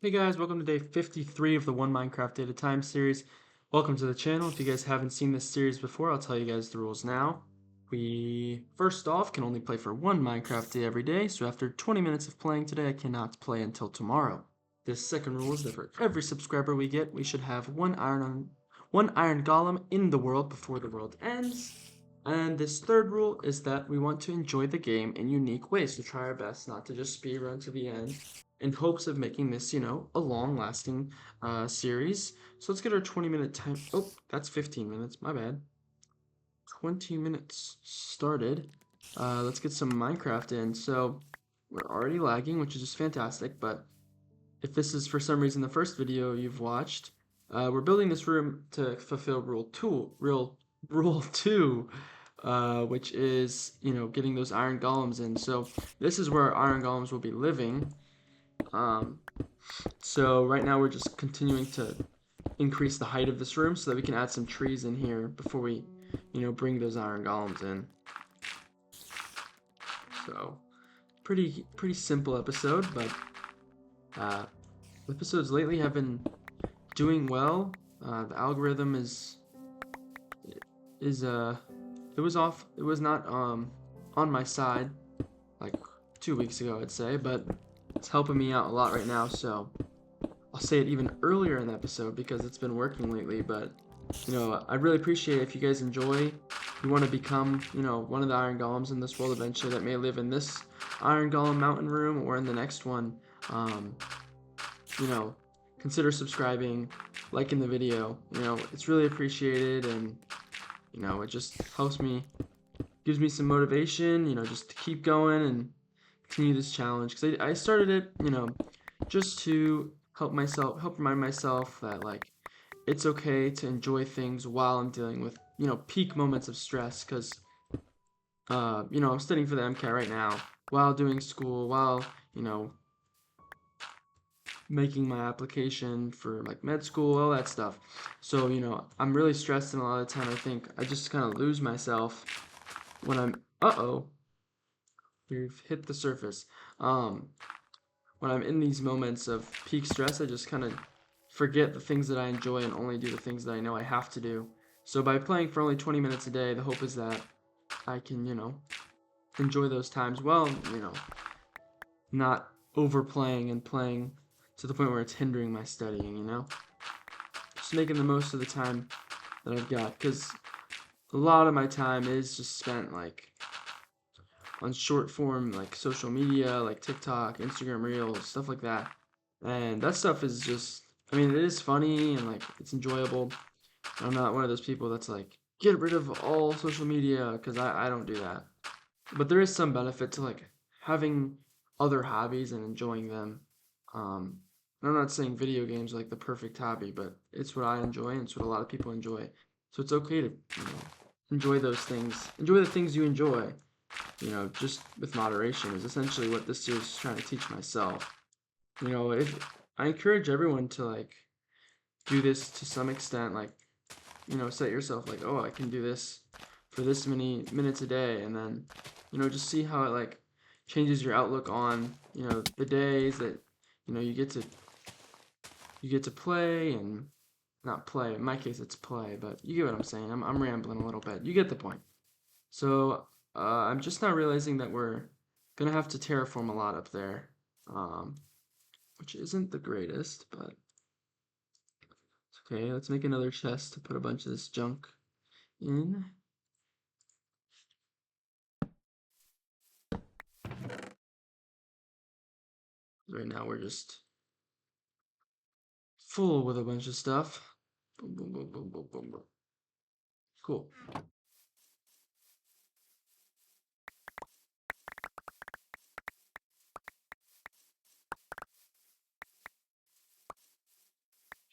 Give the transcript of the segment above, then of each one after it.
Hey guys, welcome to day 53 of the One Minecraft at a Time series. Welcome to the channel. If you guys haven't seen this series before, I'll tell you guys the rules now. We, first off, can only play for one Minecraft day every day, so after 20 minutes of playing today, I cannot play until tomorrow. This second rule is that for every subscriber we get, we should have one Iron Golem in the world before the world ends. And this third rule is that we want to enjoy the game in unique ways, so try our best not to just speedrun to the end in hopes of making this, a long-lasting series. So let's get our 20-minute time. Oh, that's 15 minutes. My bad. 20 minutes started. Let's get some Minecraft in. So we're already lagging, which is just fantastic. But if this is for some reason the first video you've watched, we're building this room to fulfill rule two, which is getting those iron golems in. So this is where iron golems will be living. So right now we're just continuing to increase the height of this room so that we can add some trees in here before we, bring those iron golems in. So pretty simple episode, but episodes lately have been doing well. The algorithm is it was not on my side like 2 weeks ago, I'd say, but it's helping me out a lot right now. So I'll say it even earlier in the episode because it's been working lately, but I'd really appreciate it if you guys enjoy. You want to become, one of the Iron Golems in this world eventually that may live in this Iron Golem Mountain room or in the next one. Um, Consider subscribing, liking the video. It's really appreciated, and it just helps me, gives me some motivation. Just to keep going and continue this challenge because I started it, just to help remind myself that like it's okay to enjoy things while I'm dealing with peak moments of stress because I'm studying for the MCAT right now while doing school, while making my application for like med school, all that stuff. So I'm really stressed, and a lot of the time I think I just kind of lose myself when I'm we've hit the surface. um when I'm in these moments of peak stress, I just kind of forget the things that I enjoy and only do the things that I know I have to do. So by playing for only 20 minutes a day, the hope is that I can, enjoy those times well, not overplaying and playing to the point where it's hindering my studying, Just making the most of the time that I've got, because a lot of my time is just spent like on short form like social media, like TikTok, Instagram Reels, stuff like that. And that stuff is just, I mean, it is funny and like it's enjoyable. I'm not one of those people that's like, get rid of all social media, because I don't do that. But there is some benefit to like having other hobbies and enjoying them. And I'm not saying video games are like the perfect hobby, but it's what I enjoy and it's what a lot of people enjoy. So it's okay to, enjoy those things. Enjoy the things you enjoy, just with moderation is essentially what this series is trying to teach myself. If I encourage everyone to like do this to some extent, like, set yourself like, oh, I can do this for this many minutes a day, and then, just see how it like changes your outlook on, the days that, you get to play and not play. In my case, it's play, but you get what I'm saying. I'm rambling a little bit. You get the point. So I'm just not realizing that we're gonna have to terraform a lot up there, which isn't the greatest, but it's okay. Let's make another chest to put a bunch of this junk in. Right now we're just full with a bunch of stuff. Boom, boom, boom, boom, boom, boom, boom. Cool.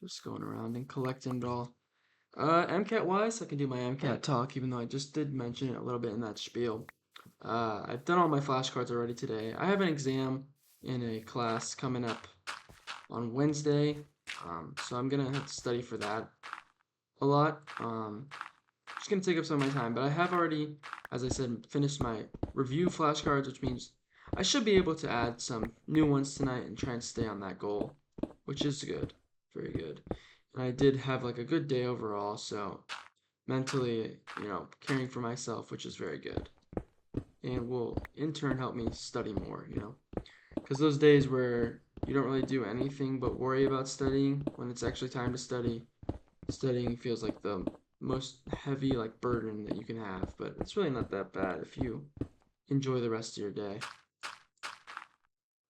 Just going around and collecting it all. MCAT wise, I can do my MCAT talk, even though I just did mention it a little bit in that spiel. I've done all my flashcards already today. I have an exam in a class coming up on Wednesday, so I'm gonna have to study for that a lot. Just gonna take up some of my time, but I have already, as I said, finished my review flashcards, which means I should be able to add some new ones tonight and try and stay on that goal. which is good, very good. And I did have like a good day overall, so mentally, caring for myself, which is very good. And will in turn help me study more, because those days where you don't really do anything but worry about studying, when it's actually time to study, studying feels like the most heavy like burden that you can have, but it's really not that bad if you enjoy the rest of your day,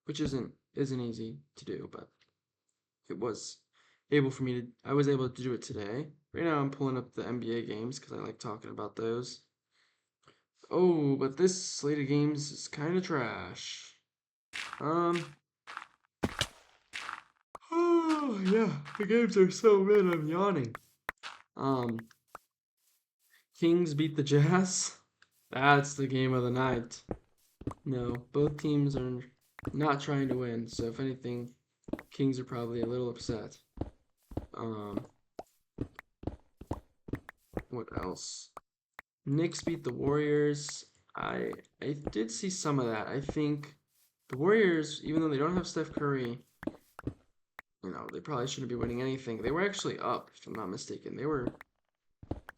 which isn't easy to do, but it was I was able to do it today. Right now I'm pulling up the NBA games because I like talking about those. Oh, but this slate of games is kind of trash. Um, oh yeah, the games are so good. I'm yawning. Um, Kings beat the Jazz. That's the game of the night. No, both teams are not trying to win, so if anything, Kings are probably a little upset. Um, what else? Knicks beat the Warriors. I did see some of that. I think the Warriors, even though they don't have Steph Curry, they probably shouldn't be winning anything. They were actually up, if I'm not mistaken.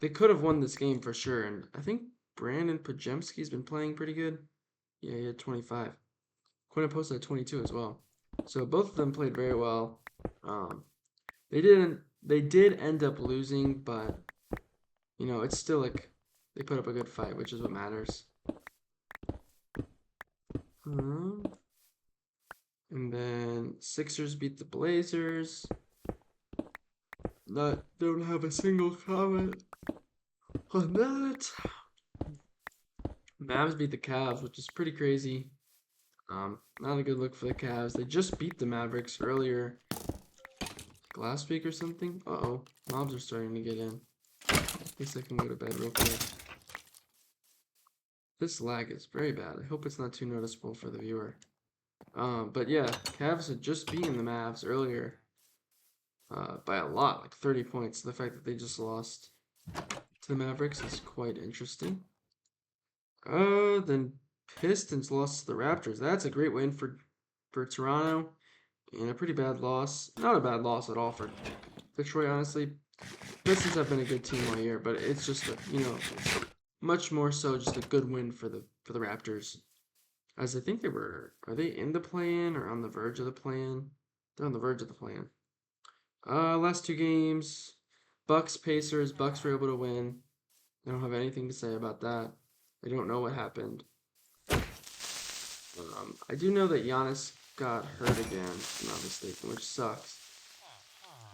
They could have won this game for sure, and I think Brandon Pajemski's been playing pretty good. Yeah, he had 25. Quinn posted at 22 as well. So both of them played very well. Um, they did end up losing, but it's still like they put up a good fight, which is what matters. And then Sixers beat the Blazers. Don't have a single comment on that. Mavs beat the Cavs, which is pretty crazy. Not a good look for the Cavs. They just beat the Mavericks earlier, like last week or something. Uh-oh, mobs are starting to get in. I guess I can go to bed real quick. This lag is very bad. I hope it's not too noticeable for the viewer. But yeah, Cavs had just beaten the Mavs earlier by a lot, like 30 points. The fact that they just lost to the Mavericks is quite interesting. Then Pistons lost to the Raptors. That's a great win for Toronto, and a pretty bad loss. Not a bad loss at all for Detroit, honestly. Pistons have been a good team all year, but it's just much more so just a good win for the Raptors. As I think are they in the play-in or on the verge of the play-in? They're on the verge of the play-in. Last two games, Bucks, Pacers. Bucks were able to win. I don't have anything to say about that. I don't know what happened. I do know that Giannis got hurt again, if I'm not mistaken, which sucks.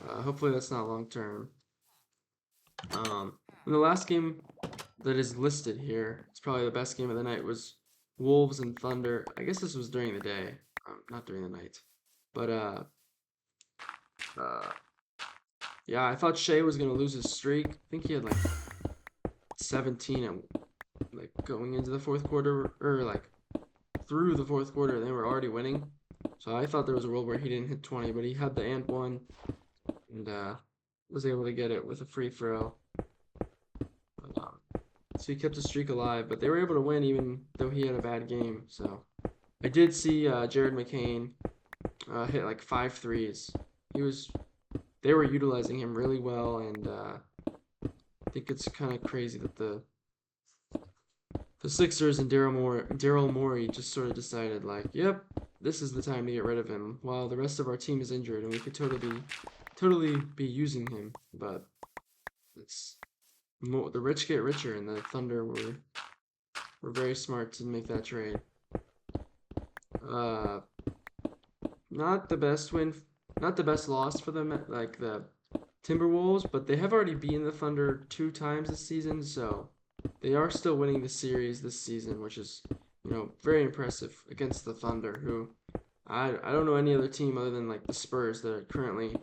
Hopefully that's not long term. And the last game that is listed here, it's probably the best game of the night, was Wolves and Thunder. I guess this was during the day, not during the night. But yeah, I thought Shea was gonna lose his streak. I think he had like 17 and like going into the fourth quarter, or like through the fourth quarter, and they were already winning. So I thought there was a world where he didn't hit 20, but he had the and one, and was able to get it with a free throw. So he kept the streak alive, but they were able to win even though he had a bad game. So I did see Jared McCain hit like 5 threes. They were utilizing him really well, and I think it's kind of crazy that the Sixers and Daryl Morey just sort of decided like, yep, this is the time to get rid of him, while the rest of our team is injured and we could totally be using him. But it's more, the rich get richer, and the Thunder were very smart to make that trade. Not the best win, not the best loss for them, like the Timberwolves, but they have already beaten the Thunder 2 times this season, so they are still winning the series this season, which is, very impressive against the Thunder, who I don't know any other team other than like the Spurs that are currently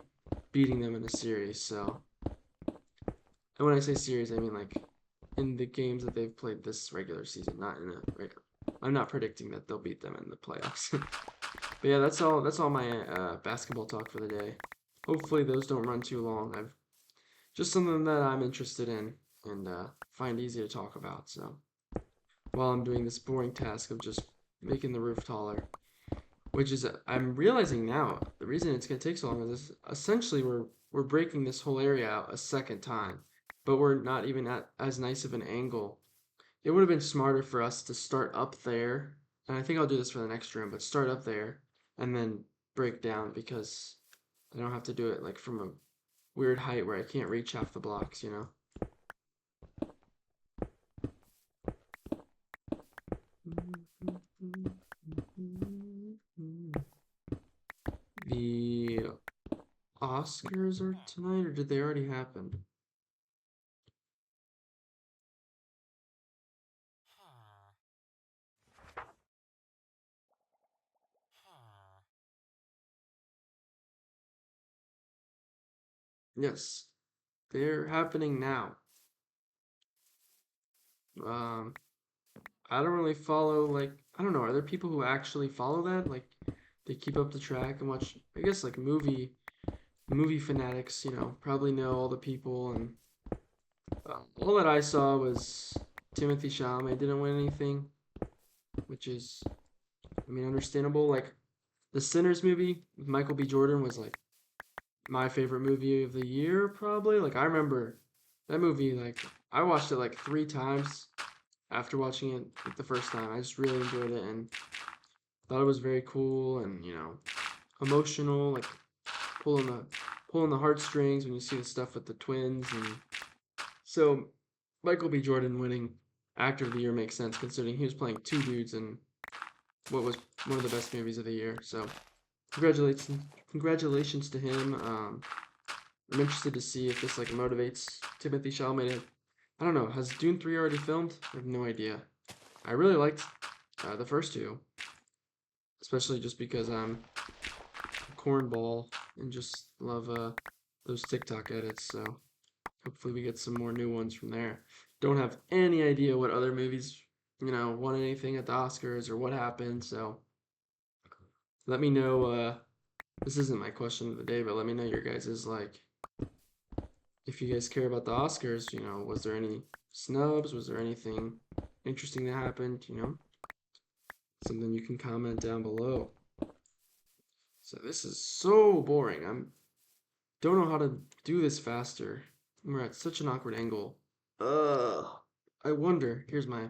beating them in the series. So, and when I say series, I mean like in the games that they've played this regular season, not in a regular. I'm not predicting that they'll beat them in the playoffs. But yeah, that's all my basketball talk for the day. Hopefully those don't run too long. I've just something that I'm interested in and find easy to talk about. So while I'm doing this boring task of just making the roof taller. which is I'm realizing now the reason it's gonna take so long is essentially we're breaking this whole area out a second time, but we're not even at as nice of an angle. It would have been smarter for us to start up there, and I think I'll do this for the next room, but start up there and then break down because I don't have to do it like from a weird height where I can't reach half the blocks, you know? The Oscars are tonight, or did they already happen? Yes, they're happening now. Um, I don't really follow, like, I don't know, are there people who actually follow that? Like, they keep up the track and watch, I guess, like, movie fanatics, you know, probably know all the people, and all that I saw was Timothy Chalamet didn't win anything, which is, I mean, understandable. Like, the Sinners movie with Michael B. Jordan was, like, my favorite movie of the year, probably. Like, I remember that movie, like, I watched it, like, 3 times after watching it like, the first time. I just really enjoyed it and thought it was very cool and, you know, emotional, like, pulling the pulling the heartstrings when you see the stuff with the twins. And so Michael B. Jordan winning actor of the year makes sense considering he was playing two dudes in what was one of the best movies of the year. So congratulations to him. I'm interested to see if this like motivates Timothy Chalamet to, I don't know, has Dune 3 already filmed? I have no idea. I really liked the first two, especially just because I'm a cornball and just love those TikTok edits. So hopefully we get some more new ones from there. Don't have any idea what other movies, you know, won anything at the Oscars or what happened. So let me know. This isn't my question of the day, but let me know your guys's like if you guys care about the Oscars. You know, was there any snubs? Was there anything interesting that happened? You know, something you can comment down below. So this is so boring. Don't know how to do this faster. We're at such an awkward angle. Ugh. I wonder. Here's my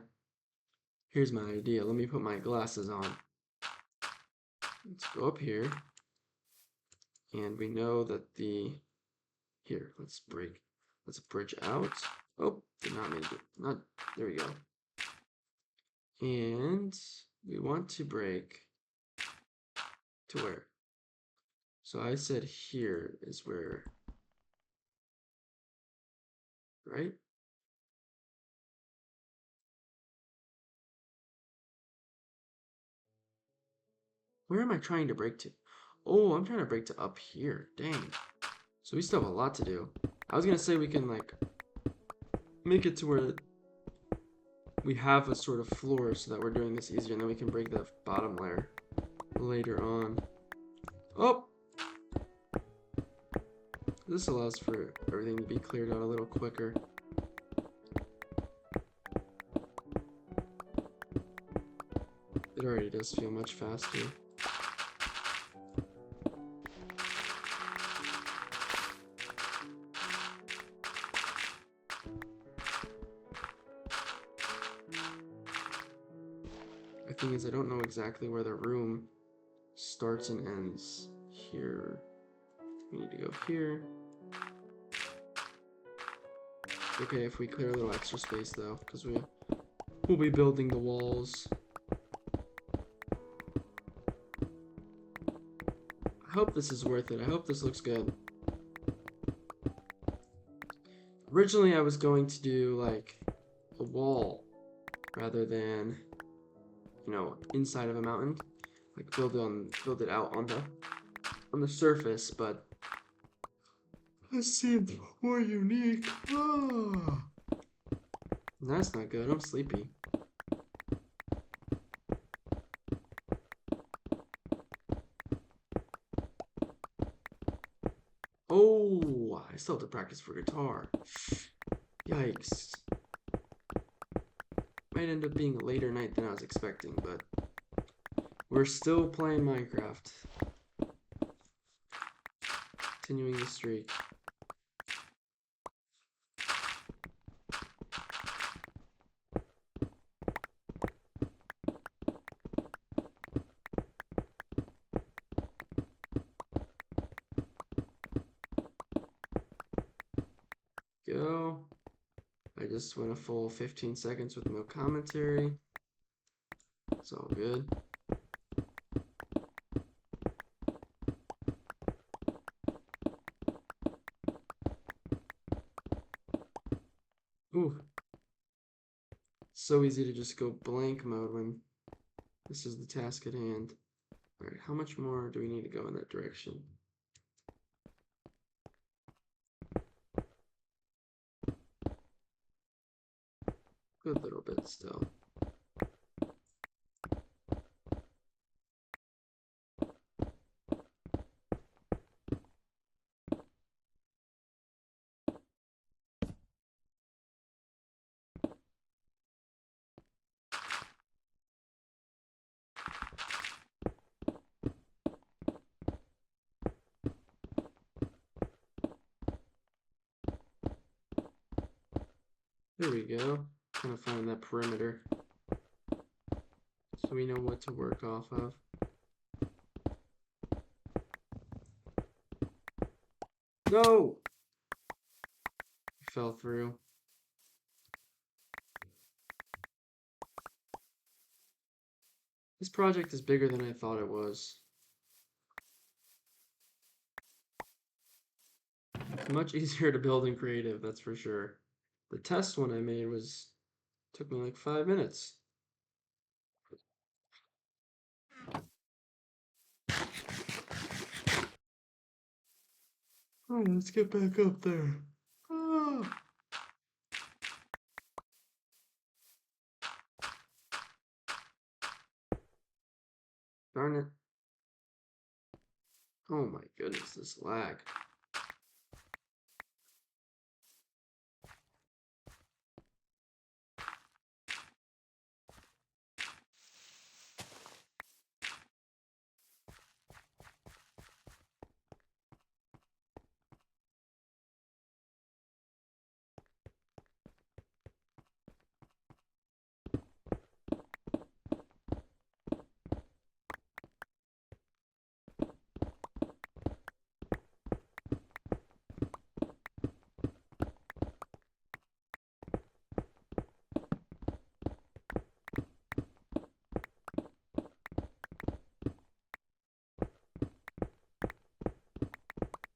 idea. Let me put my glasses on. Let's go up here, and we know that the here. Let's break. Let's bridge out. Oh, did not mean to. Not there. We go. And we want to break to where? So I said here is where, right? Where am I trying to break to? Oh, I'm trying to break to up here. Dang. So we still have a lot to do. I was gonna say we can like make it to where we have a sort of floor so that we're doing this easier and then we can break the bottom layer later on. Oh! This allows for everything to be cleared out a little quicker. It already does feel much faster. The thing is, I don't know exactly where the room starts and ends here. We need to go here. Okay, if we clear a little extra space though, because we'll be building the walls. I hope this is worth it. I hope this looks good. Originally, I was going to do like a wall rather than, you know, inside of a mountain, like build it out on the surface, but this seemed more unique. Ah. That's not good. I'm sleepy. Oh, I still have to practice for guitar. Yikes. Might end up being a later night than I was expecting, but We're still playing Minecraft. Continuing the streak. Go. I just went a full 15 seconds with no commentary. It's all good. Ooh. So easy to just go blank mode when this is the task at hand. Alright, how much more do we need to go in that direction? Good little bit still. There we go. Kind of find that perimeter so we know what to work off of. No! Fell through. This project is bigger than I thought it was. Much easier to build in creative, that's for sure. The test one I made took me like 5 minutes. Oh, let's get back up there. Ah. Darn it. Oh my goodness, this lag.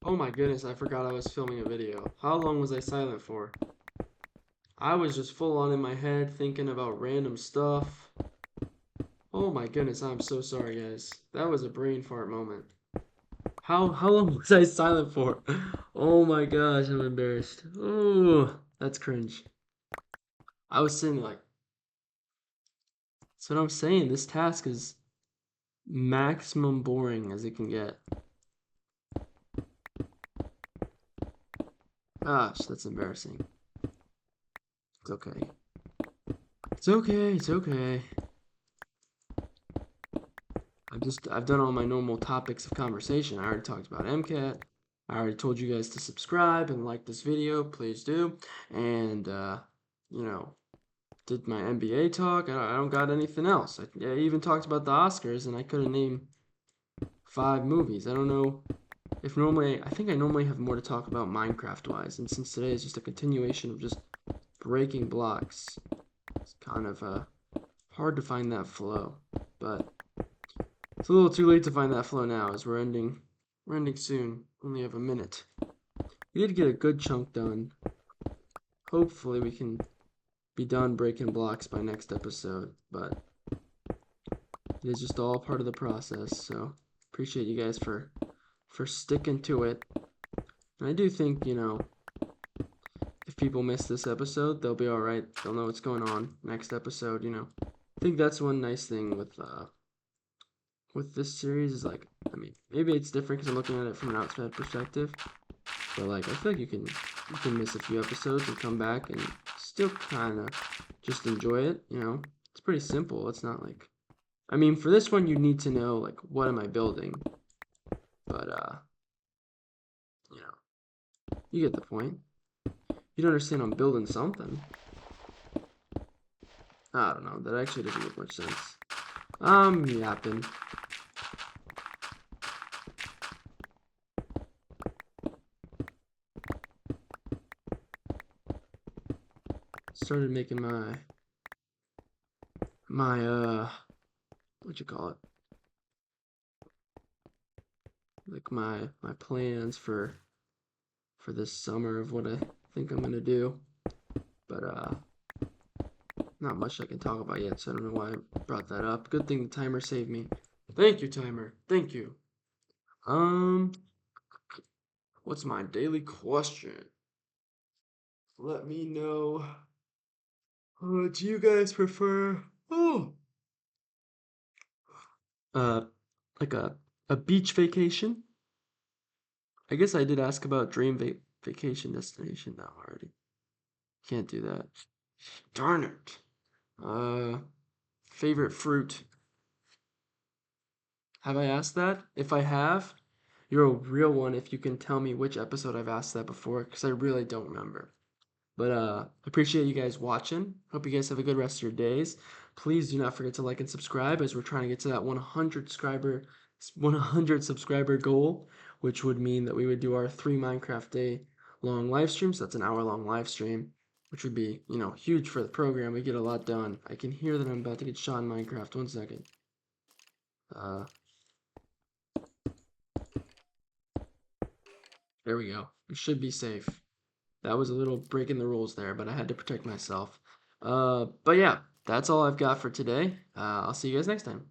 Oh my goodness, I forgot I was filming a video. How long was I silent for? I was just full on in my head thinking about random stuff. Oh my goodness, I'm so sorry guys. That was a brain fart moment. How long was I silent for? Oh my gosh, I'm embarrassed. Oh, that's cringe. I was sitting like, that's what I'm saying. This task is maximum boring as it can get. Gosh, that's embarrassing. It's okay. It's okay, it's okay. I've done all my normal topics of conversation. I already talked about MCAT. I already told you guys to subscribe and like this video, please do. And, you know, did my NBA talk. I don't got anything else. I even talked about the Oscars, and I couldn't name 5 movies. I don't know if normally, I think I normally have more to talk about Minecraft-wise, and since today is just a continuation of just breaking blocks, it's kind of hard to find that flow. But it's a little too late to find that flow now, as we're ending soon. Only have a minute. We did get a good chunk done. Hopefully we can be done breaking blocks by next episode, but it is just all part of the process, so appreciate you guys for sticking to it. And I do think, you know, if people miss this episode, they'll be alright. They'll know what's going on next episode, you know. I think that's one nice thing with this series is, like, I mean, maybe it's different because I'm looking at it from an outside perspective, but, like, I feel like you can miss a few episodes and come back and still kind of just enjoy it, you know. It's pretty simple. It's not like I mean, for this one, you need to know, like, what am I building? But, you know, you get the point. You don't understand I'm building something. I don't know. That actually doesn't make much sense. I'm yapping. Started making my what you call it? Like my plans for this summer of what I think I'm gonna do. But not much I can talk about yet, so I don't know why I brought that up. Good thing the timer saved me. Thank you, timer. Thank you. Um, what's my daily question? Let me know. Do you guys prefer uh like a beach vacation? I guess I did ask about dream vacation destination now already. Can't do that. Darn it. Uh, favorite fruit. Have I asked that? If I have, you're a real one if you can tell me which episode I've asked that before, because I really don't remember. But appreciate you guys watching. Hope you guys have a good rest of your days. Please do not forget to like and subscribe as we're trying to get to that 100 subscriber goal, which would mean that we would do our 3 Minecraft day long live streams. That's an hour-long live stream, which would be, huge for the program. We get a lot done. I can hear that I'm about to get shot in Minecraft. 1 second. Uh, there we go. We should be safe. That was a little breaking the rules there, but I had to protect myself. But yeah, that's all I've got for today. I'll see you guys next time.